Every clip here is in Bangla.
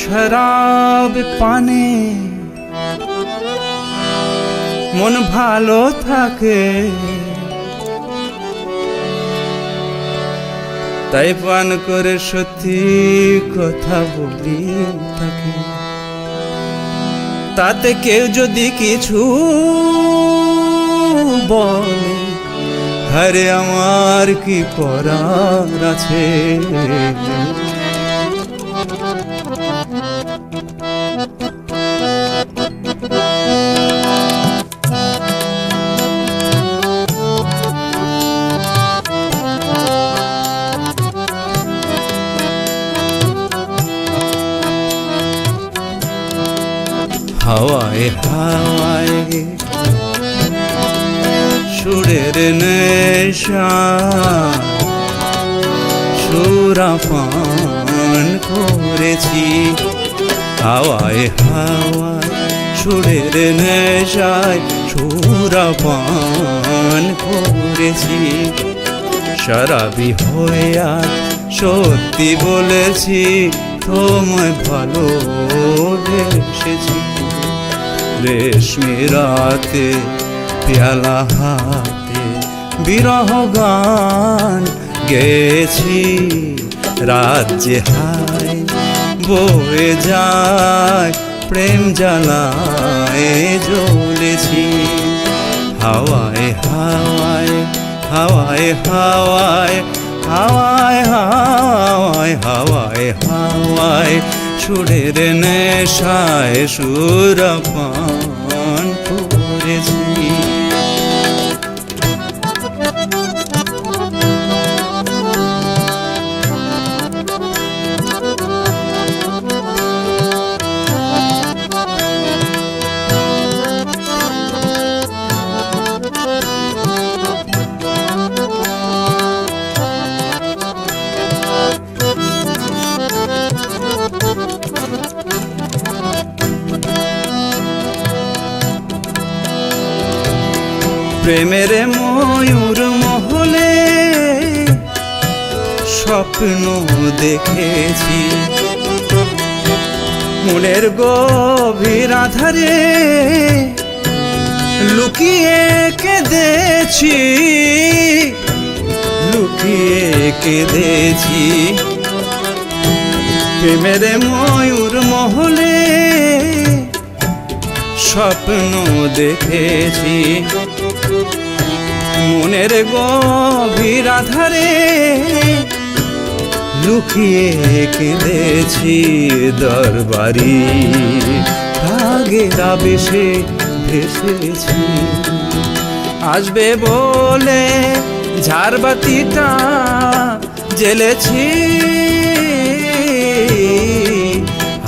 শরাব পানে মন ভালো থাকে, তাই পান করে সত্যি কথা বলি তাকে। তাতে কেউ যদি কিছু বলে, আরে আমার কি করার আছে। হাওয়ায় হাওয়ায় সুরের নেশা, সুরাপান করেছি। হাওয়ায় হাওয়ায় সুরের নেশায় সুরাপান করেছি। শরাবি হয়ে আর সত্যি বলেছি, তোমায় ভালোবেসেছি। রেশমি রাতে পেয়ালা হাতে বিরহ গান গেছি। রাজ্যে হায় বয়ে যায় প্রেম জ্বালায় জ্বলেছি। হাওয়ায় হাওয়ায় হাওয়ায় হাওয়ায় হাওয়ায় হাওয়ায় হাওয়ায় হাওয়ায় সুরের নেশায় সুরপান করেছি। প্রেমের ময়ূর মহলে স্বপ্ন দেখেছি, মনের গভীর আধারে লুকিয়ে কেঁদেছি, লুকিয়ে কেঁদেছি। প্রেমের ময়ূর মহলে স্বপ্ন দেখেছি, মনের গভীর আধারে লুকিয়ে কেঁদেছি। দরবারি রাগের আবেশে ভেসেছি, আসবে বলে ঝাড়বাতিটা জ্বেলেছি।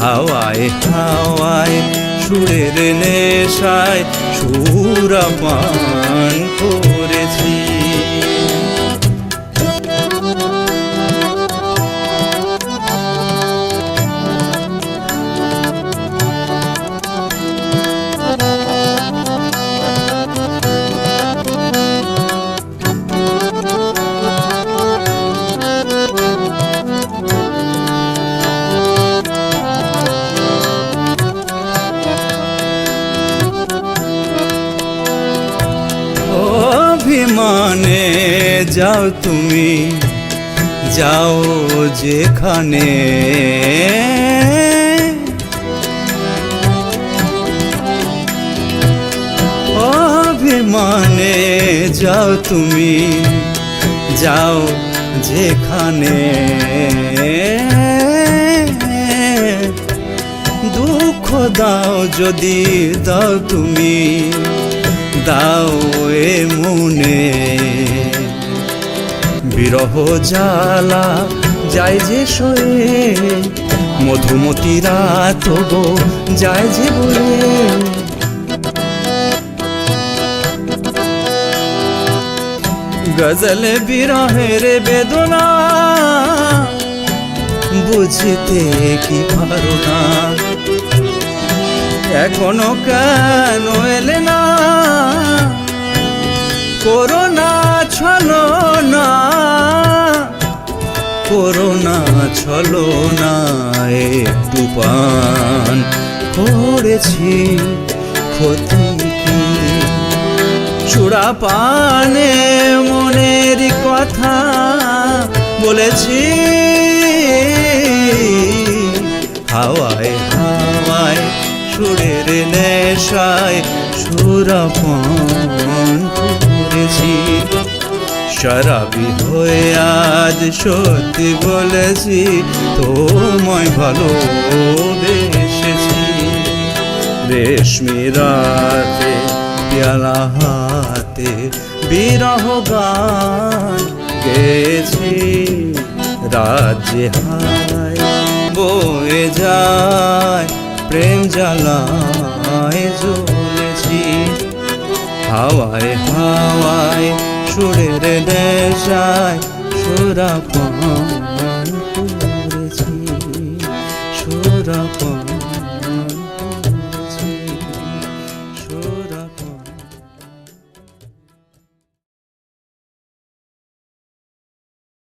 হাওয়ায় হাওয়ায় সুরের নেশায় সুরপান করেছি। অভিমানে যাও তুমি, যাও যেখানে, অভিমানে যাও তুমি, যাও যেখানে। দুঃখ দাও যদি দাও তুমি, দাও এ মনে। বিরহ জ্বালা যায় যে সয়ে, মধুমতি রাত গো যায় যে বলে। গজল বিরহের বেদনা বুঝতে কি পারো না, এখনো কেন এলে না। করোনা ছলনা করোনা ছলো না একটু পান করেছি ক্ষতি কি সুরা পানে মনের কথা বলেছি হাওয়ায় হাওয়ায় সুরের নেশায় সুরাপান করেছি শরাবি হয়ে আজ সত্যি বলেছি তোমায় ভালোবেসেছি রেশমি রাতে পেয়ালা হাতে বিরহ গান গেছি রাজ্যে হায় বয়ে যায় প্রেম জ্বালায় জ্বলেছি হাওয়ায় হাওয়ায় সুরের নেশায় সুরাপান করেছি সুরাপান